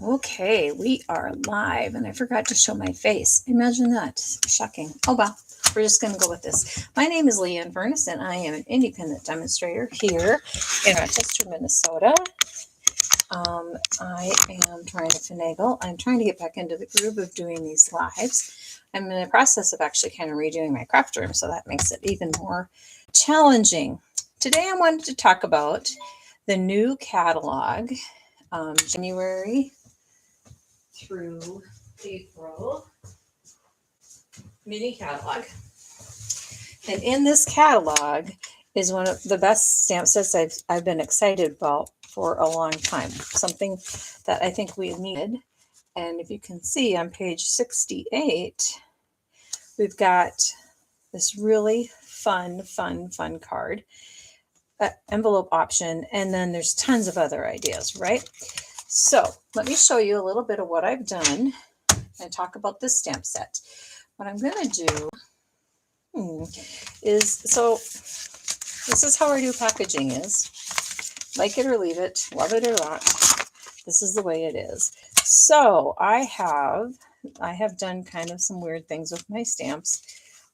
Okay, we are live, and I forgot to show my face. Imagine that. Shocking. Oh, well, we're just going to go with this. My name is Leanne Furness, and I am an independent demonstrator here in Rochester, Minnesota. I am trying to finagle. I'm trying to get back into the groove of doing these lives. I'm in the process of actually kind of redoing my craft room, so that makes it even more challenging. Today, I wanted to talk about the new catalog, January through April mini catalog. And in this catalog is one of the best stamp sets I've been excited about for a long time. Something that I think we needed. And if you can see on page 68, we've got this really fun card, envelope option, and then there's tons of other ideas, right? So let me show you a little bit of what I've done and talk about this stamp set. What I'm going to do is, so this is how our new packaging is. Like it or leave it, love it or not, this is the way it is. So I have done kind of some weird things with my stamps.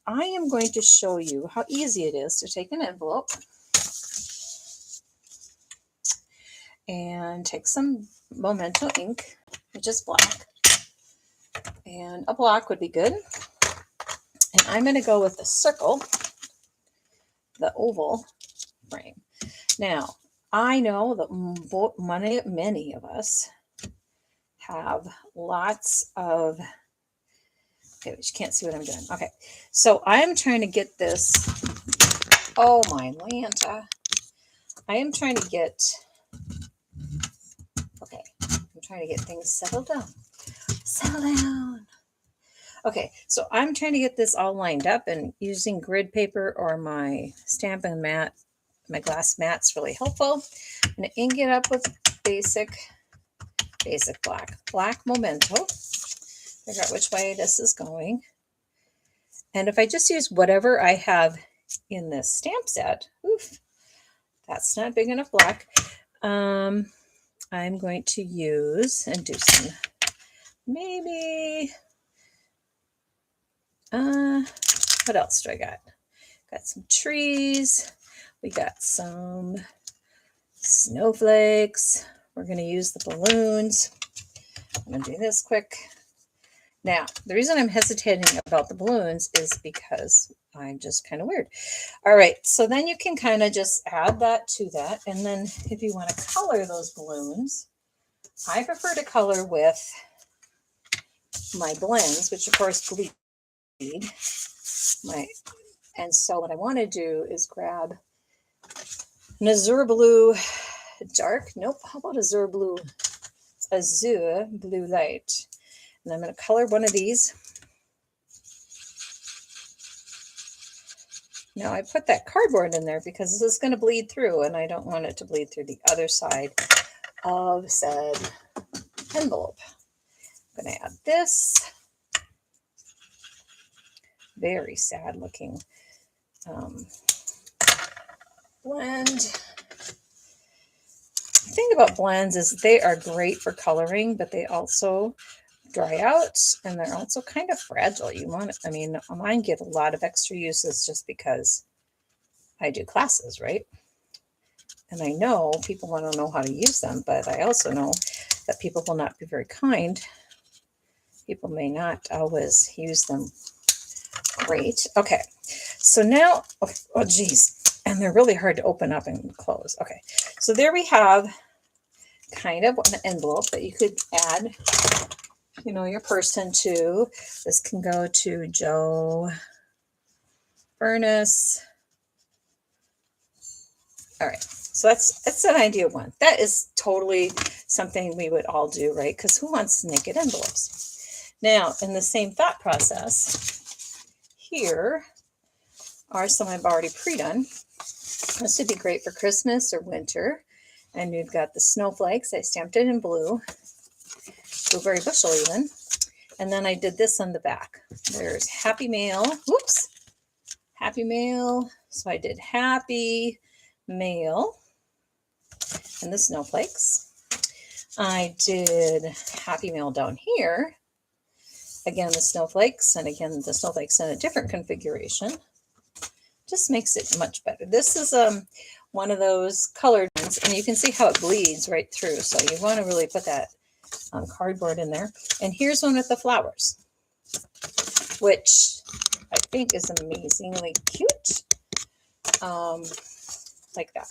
I am going to show you how easy it is to take an envelope and take some Memento ink, which is black, and a block would be good. And I'm going to go with the circle, the oval frame. Now, I know that many of us have lots of, okay, but you can't see what I'm doing. Okay, so I'm trying to get this, oh my Lanta. I am trying to get, okay, I'm trying to get things settled down. Settle down. Okay, so I'm trying to get this all lined up, and using grid paper or my Stampin' mat, my glass mat's really helpful. I'm going to ink it up with basic black Memento. Figure out which way this is going. And if I just use whatever I have in this stamp set, oof, that's not big enough black. I'm going to use and do some, maybe, what else do I got? Got some trees. We got some snowflakes. We're going to use the balloons. I'm going to do this quick. Now, the reason I'm hesitating about the balloons is because I'm just kind of weird. All right, so then you can kind of just add that to that. And then if you want to color those balloons, I prefer to color with my blends, which of course bleed. And so what I want to do is grab an azure blue dark. Nope, how about azure blue light. And I'm going to color one of these. Now I put that cardboard in there because this is going to bleed through, and I don't want it to bleed through the other side of said envelope. I'm going to add this very sad looking blend. The thing about blends is they are great for coloring, but they also dry out, and they're also kind of fragile. Mine get a lot of extra uses just because I do classes, right? And I know people want to know how to use them, but I also know that people will not be very kind. People may not always use them great. Okay, so now, oh geez, and they're really hard to open up and close. Okay, so there we have kind of an envelope that you could add, your person to. This can go to Joe Furnace. All right, so that's an idea one. That is totally something we would all do, right? Because who wants naked envelopes? Now, in the same thought process, here are some I've already pre-done. This would be great for Christmas or winter. And we've got the snowflakes. I stamped it in blue, blueberry bushel even. And then I did this on the back. There's Happy Mail. Whoops. Happy Mail. So I did Happy Mail and the snowflakes. I did Happy Mail down here. Again, the snowflakes, and again, the snowflakes in a different configuration. Just makes it much better. This is one of those colored ones, and you can see how it bleeds right through. So you want to really put that cardboard in there. And here's one with the flowers, which I think is amazingly cute. Like that.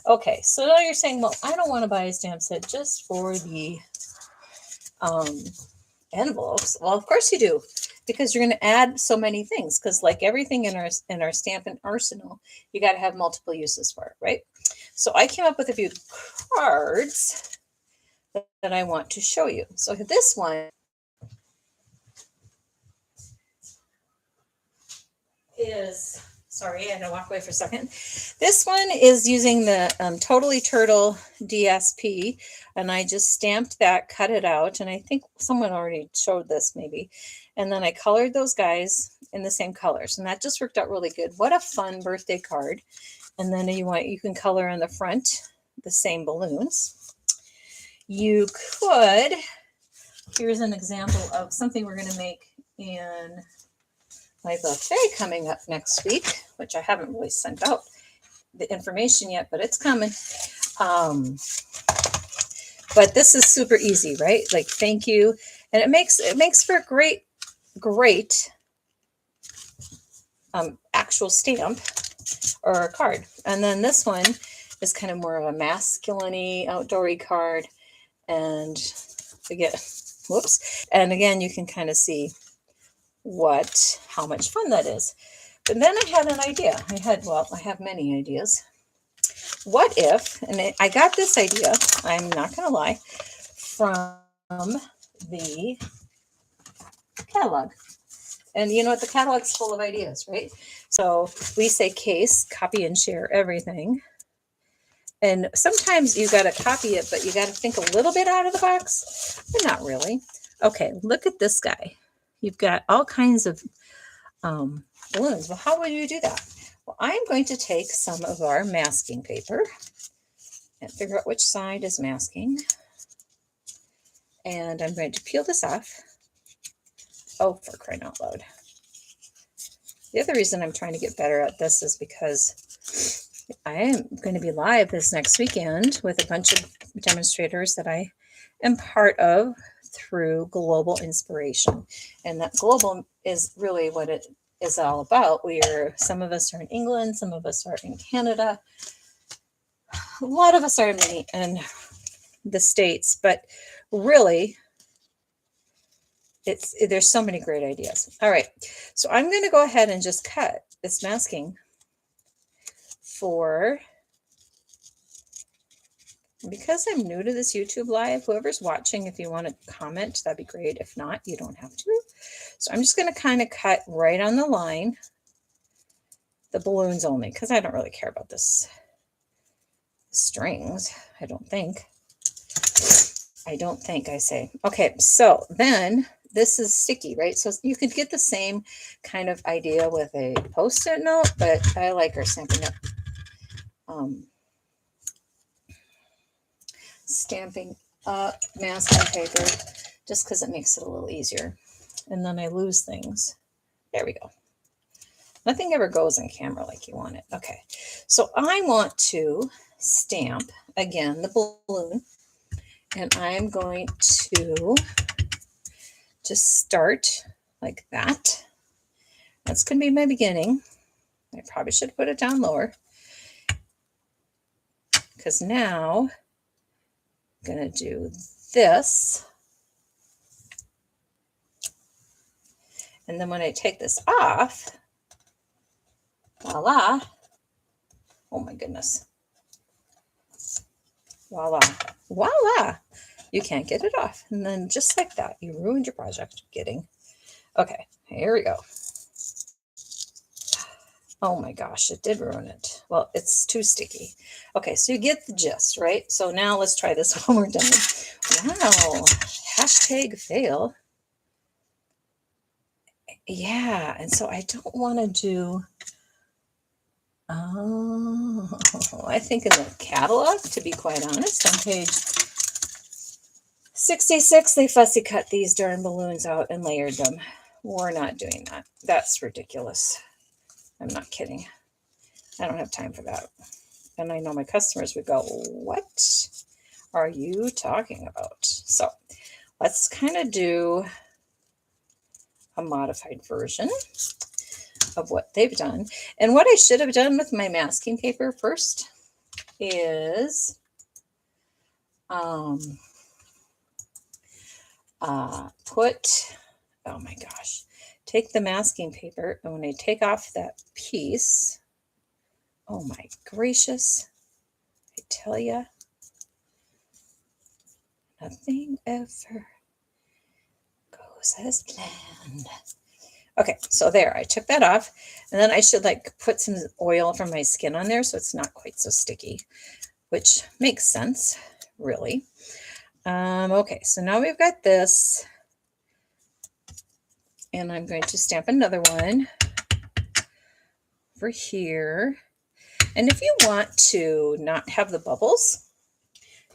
Okay, so now you're saying, well, I don't want to buy a stamp set just for the envelopes. Well, of course you do, because you're going to add so many things. Because like everything in our Stampin' arsenal, you got to have multiple uses for it, right? So I came up with a few cards that I want to show you. So this one is, sorry, I had to walk away for a second. This one is using the Totally Turtle DSP, and I just stamped that, cut it out, and I think someone already showed this maybe. And then I colored those guys in the same colors, and that just worked out really good. What a fun birthday card. And then you can color in the front the same balloons. You could, here's an example of something we're going to make in my buffet coming up next week, which I haven't really sent out the information yet, but it's coming. But this is super easy, right? Like, thank you. And it makes for a great actual stamp or a card. And then this one is kind of more of a masculine-y, outdoory card. And again, whoops. And again, you can kind of see how much fun that is. But then I had an idea. I have many ideas. What if, and I got this idea, I'm not going to lie, from the catalog. And you know what? The catalog's full of ideas, right? So we say case, copy and share everything. And sometimes you got to copy it, but you got to think a little bit out of the box, but not really. Okay, look at this guy. You've got all kinds of balloons. Well, how will you do that? Well, I'm going to take some of our masking paper and figure out which side is masking. And I'm going to peel this off. Oh, for crying out loud. The other reason I'm trying to get better at this is because I am going to be live this next weekend with a bunch of demonstrators that I am part of through Global Inspiration. And that global is really what it is all about. Some of us are in England, some of us are in Canada. A lot of us are in the States, but really there's so many great ideas. All right, so I'm going to go ahead and just cut this masking because I'm new to this YouTube live. Whoever's watching, if you want to comment, that'd be great. If not, you don't have to. So I'm just going to kind of cut right on the line, the balloons only, because I don't really care about this strings. I don't think I say. Okay, so then this is sticky, right? So you could get the same kind of idea with a Post-it note, but I like our Stampin' Up. Stamping up masking paper just because it makes it a little easier. And then I lose things. There we go. Nothing ever goes on camera like you want it. Okay, so I want to stamp again the balloon, and I'm going to just start like that. That's going to be my beginning. I probably should put it down lower because now I'm going to do this. And then when I take this off, voila. Oh my goodness. Voila. Voila. You can't get it off. And then just like that, you ruined your project. Kidding. Okay, here we go. Oh my gosh, it did ruin it. Well, it's too sticky. Okay, so you get the gist, right? So now let's try this one more time. Wow. Hashtag fail. Yeah, and so I don't want to do, I think in the catalog, to be quite honest, on page 66, they fussy cut these darn balloons out and layered them. We're not doing that. That's ridiculous. I'm not kidding. I don't have time for that. And I know my customers would go, what are you talking about? So let's kind of do a modified version of what they've done. And what I should have done with my masking paper first is oh my gosh, take the masking paper, and when I take off that piece, oh my gracious, I tell you, nothing ever goes as planned. Okay, so there, I took that off, and then I should like put some oil from my skin on there so it's not quite so sticky, which makes sense, really. Okay, so now we've got this, and I'm going to stamp another one over here. And if you want to not have the bubbles,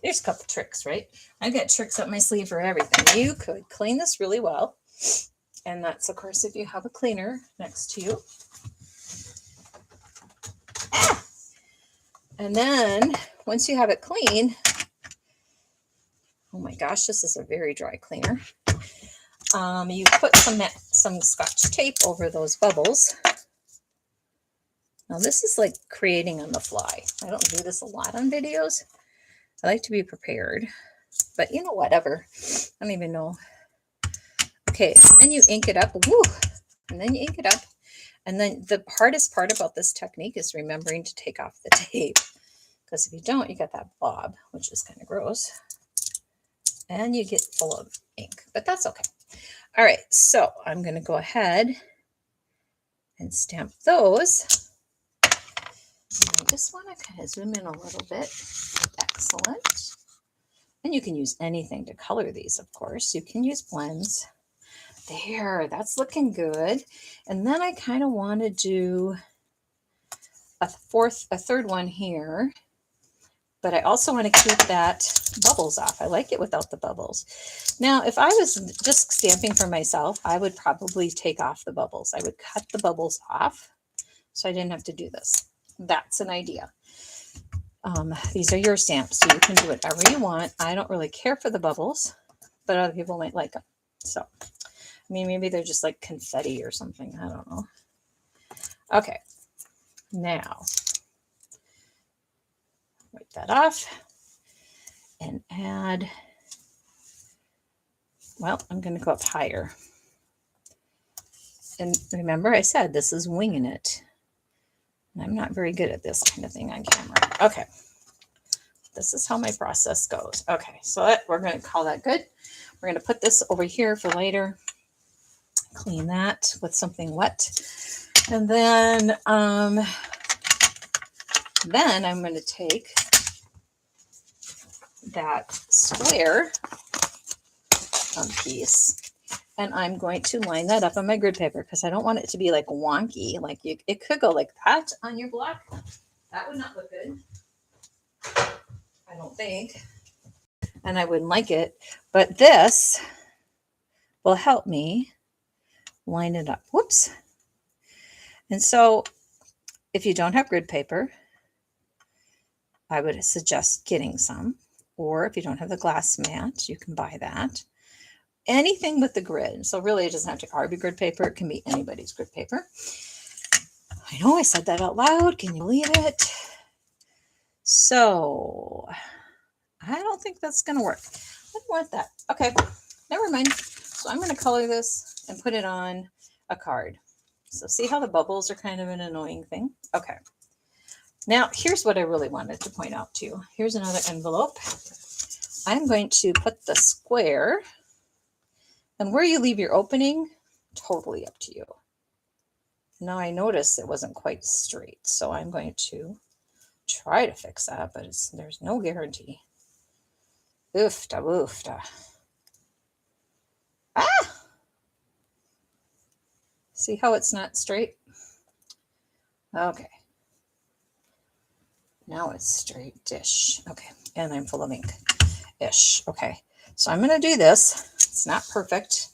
there's a couple tricks, right? I've got tricks up my sleeve for everything. You could clean this really well. And that's, of course, if you have a cleaner next to you. And then once you have it clean, oh my gosh, this is a very dry cleaner. You put some Scotch tape over those bubbles. Now this is like creating on the fly. I don't do this a lot on videos. I like to be prepared, but you know, whatever. I don't even know. Okay, then you ink it up. Woo! And then you ink it up. And then the hardest part about this technique is remembering to take off the tape. Because if you don't, you get that blob, which is kind of gross. And you get full of ink, but that's okay. All right, so I'm going to go ahead and stamp those. And I just want to kind of zoom in a little bit. Excellent. And you can use anything to color these, of course. You can use blends. There, that's looking good. And then I kind of want to do a third one here. But I also want to keep that bubbles off. I like it without the bubbles. Now, if I was just stamping for myself, I would probably take off the bubbles. I would cut the bubbles off so I didn't have to do this. That's an idea. These are your stamps, so you can do whatever you want. I don't really care for the bubbles, but other people might like them. So, I mean, maybe they're just like confetti or something. I don't know. Okay, now wipe that off and add, well, I'm going to go up higher. And remember, I said this is winging it. And I'm not very good at this kind of thing on camera. Okay. This is how my process goes. Okay, so we're going to call that good. We're going to put this over here for later. Clean that with something wet. And then I'm going to take that square piece, and I'm going to line that up on my grid paper because I don't want it to be like wonky. Like it could go like that on your block. That would not look good, I don't think, and I wouldn't like it. But this will help me line it up. Whoops. And so if you don't have grid paper, I would suggest getting some. Or if you don't have the glass mat, you can buy that. Anything with the grid. So really it doesn't have to be grid paper. It can be anybody's grid paper. I know I said that out loud. Can you believe it? So I don't think that's going to work. I don't want that. Okay, never mind. So I'm going to color this and put it on a card. So see how the bubbles are kind of an annoying thing? Okay. Now, here's what I really wanted to point out to you. Here's another envelope. I'm going to put the square, and where you leave your opening, totally up to you. Now I noticed it wasn't quite straight, so I'm going to try to fix that, but there's no guarantee. Oofta, woofta. Ah! See how it's not straight? Okay. Now it's straight-ish. Okay, and I'm full of ink-ish. Okay, So I'm going to do this. It's not perfect.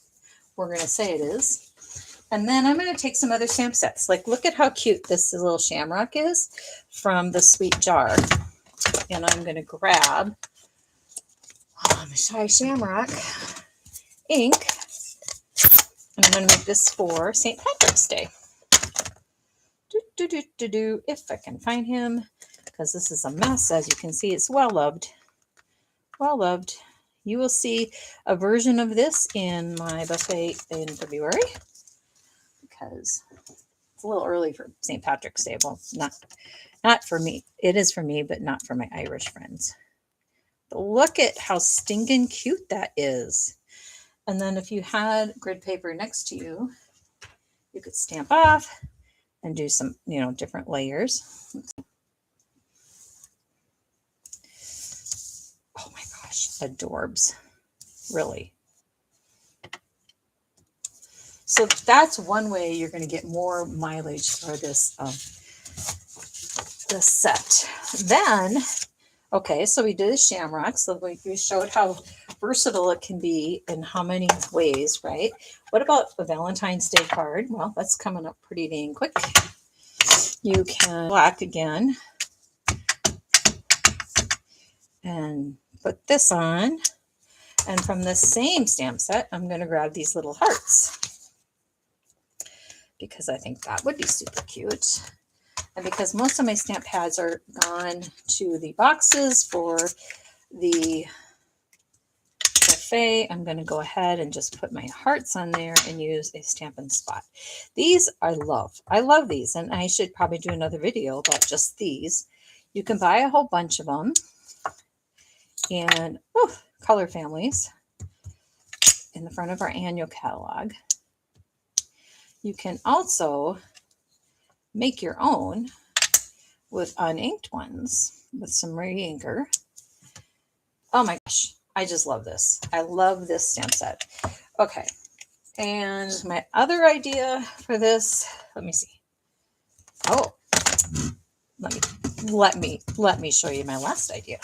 We're going to say it is. And then I'm going to take some other stamp sets. Like, look at how cute this little shamrock is from the Sweet Jar. And I'm going to grab Shy Shamrock ink. And I'm going to make this for St. Patrick's Day. If I can find him, because this is a mess. As you can see, it's well loved. Well loved. You will see a version of this in my buffet in February, because it's a little early for St. Patrick's Day. Well, not for me. It is for me, but not for my Irish friends. But look at how stinking cute that is. And then if you had grid paper next to you, you could stamp off and do some, different layers. Oh my gosh, adorbs. Really. So that's one way you're going to get more mileage for this set. Then, okay, so we did a shamrock. So we showed how versatile it can be in how many ways, right? What about a Valentine's Day card? Well, that's coming up pretty dang quick. You can black again and put this on. And from the same stamp set, I'm going to grab these little hearts because I think that would be super cute. And because most of my stamp pads are gone to the boxes for the buffet, I'm going to go ahead and just put my hearts on there and use a Stampin' Spot. These I love. I love these, and I should probably do another video about just these. You can buy a whole bunch of them in color families in the front of our annual catalog. You can also make your own with uninked ones with some re-inker. Oh my gosh, I just love this. I love this stamp set. Okay, and my other idea for this, let me see. Oh, let me show you my last idea.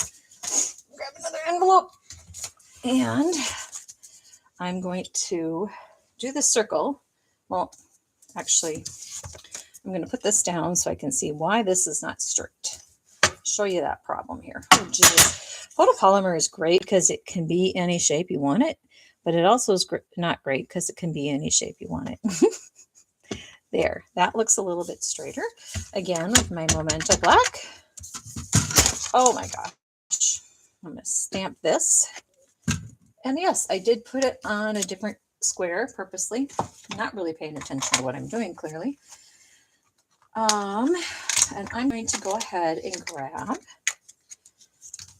Grab another envelope, and I'm going to do the circle. Well, actually, I'm going to put this down so I can see why this is not straight. Show you that problem here. Oh, geez. Photopolymer is great because it can be any shape you want it, but it also is not great because it can be any shape you want it. There, that looks a little bit straighter. Again, with my Memento Black. Oh my gosh. I'm going to stamp this. And yes, I did put it on a different square purposely. I'm not really paying attention to what I'm doing, clearly. And I'm going to go ahead and grab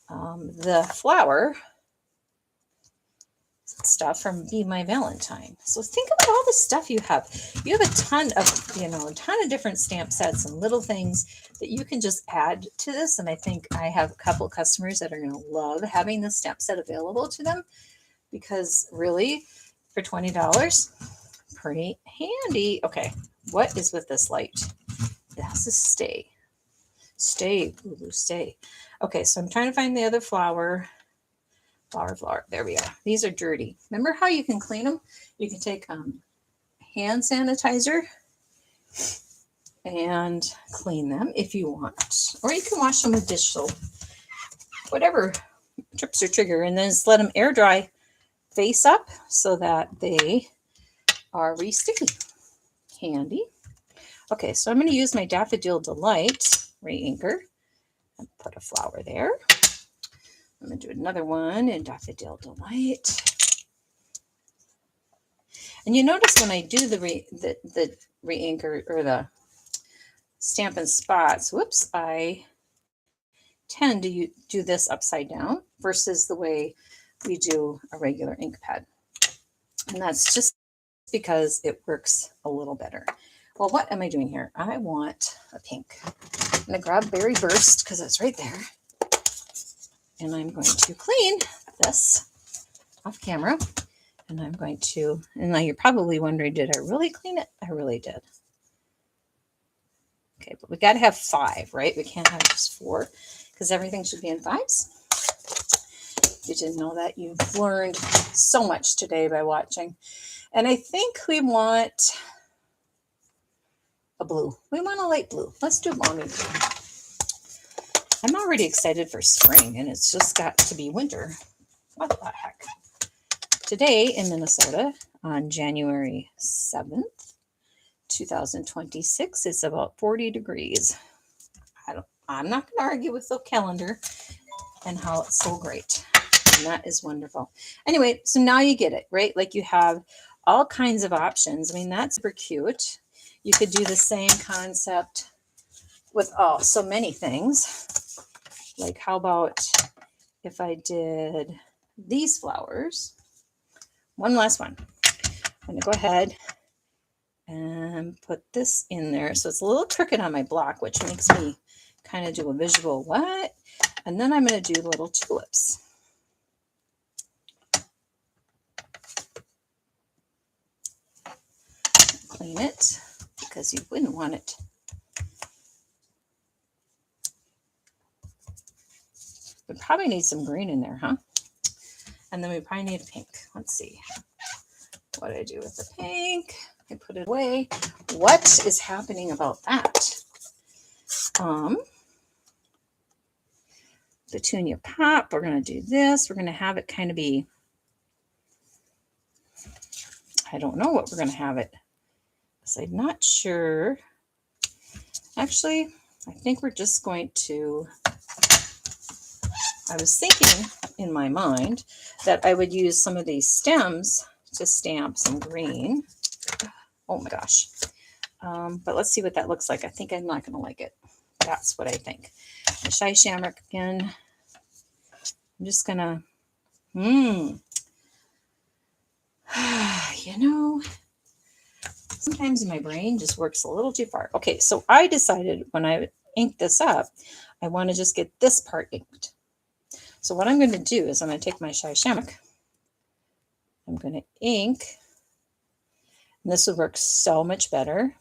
the flower stuff from Be My Valentine. So think about all the stuff you have. You have a ton of different stamp sets and little things that you can just add to this. And I think I have a couple of customers that are going to love having this stamp set available to them, because really for $20, pretty handy. Okay, what is with this light? It has to stay. Stay, Lulu, stay. Okay, so I'm trying to find the other flower. Flower. There we are. These are dirty. Remember how you can clean them? You can take hand sanitizer and clean them if you want. Or you can wash them with dish soap. Whatever trips your trigger. And then just let them air dry face up so that they are re-sticky. Handy. Okay, so I'm going to use my Daffodil Delight re-inker and put a flower there. I'm going to do another one in Daffodil Delight. And you notice when I do the re-inker or the Stampin' Spots, whoops, I tend to do this upside down versus the way we do a regular ink pad. And that's just because it works a little better. Well, what am I doing here? I want a pink. I'm going to grab Berry Burst because it's right there. And I'm going to clean this off camera. And I'm going to, and now you're probably wondering, did I really clean it? I really did. Okay, but we got to have 5, right? We can't have just 4 because everything should be in 5s. You didn't know that. You've learned so much today by watching. And I think we want a blue. We want a light blue. Let's do mommy blue. I'm already excited for spring, and it's just got to be winter. What the heck? Today in Minnesota on January 7th, 2026, it's about 40 degrees. I'm not going to argue with the calendar and how it's so great. And that is wonderful. Anyway, so now you get it, right? Like you have all kinds of options. I mean, that's super cute. You could do the same concept with so many things. Like how about if I did these flowers? One last one. I'm going to go ahead and put this in there. So it's a little crooked on my block, which makes me kind of do a visual what? And then I'm going to do little tulips. Clean it because you wouldn't want it. We probably need some green in there, huh? And then we probably need pink. Let's see. What did I do with the pink? I put it away. What is happening about that? Petunia pop. We're going to do this. We're going to have it kind of be, I don't know what we're going to have it. I'm not sure. Actually, I think we're just going to, I was thinking in my mind that I would use some of these stems to stamp some green. Oh my gosh. But let's see what that looks like. I think I'm not going to like it. That's what I think. The Shy Shamrock again. I'm just going to, you know, sometimes my brain just works a little too far. Okay, so I decided when I ink this up, I want to just get this part inked. So what I'm going to do is I'm going to take my Shy Shamrock. I'm going to ink. And this would work so much better.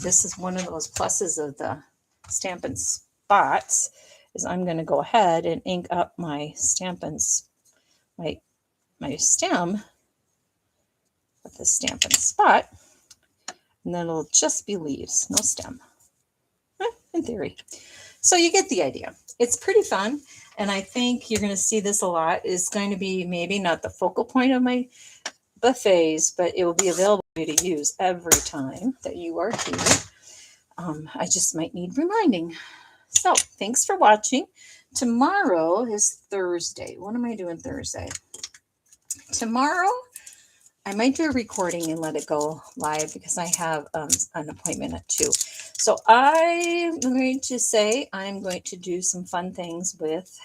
This is one of those pluses of the Stampin' Spots, is I'm going to go ahead and ink up my Stampin' my stem with the Stampin' Spot, and then it'll just be leaves, no stem, in theory. So you get the idea. It's pretty fun, and I think you're going to see this a lot. It's going to be maybe not the focal point of my buffets, but it will be available for you to use every time that you are here. I just might need reminding. So thanks for watching. Tomorrow is Thursday. What am I doing Thursday? Tomorrow, I might do a recording and let it go live because I have an appointment at 2. So I'm going to say I'm going to do some fun things with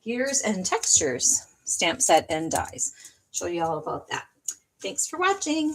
gears and textures, stamp set and dies. Show you all about that. Thanks for watching.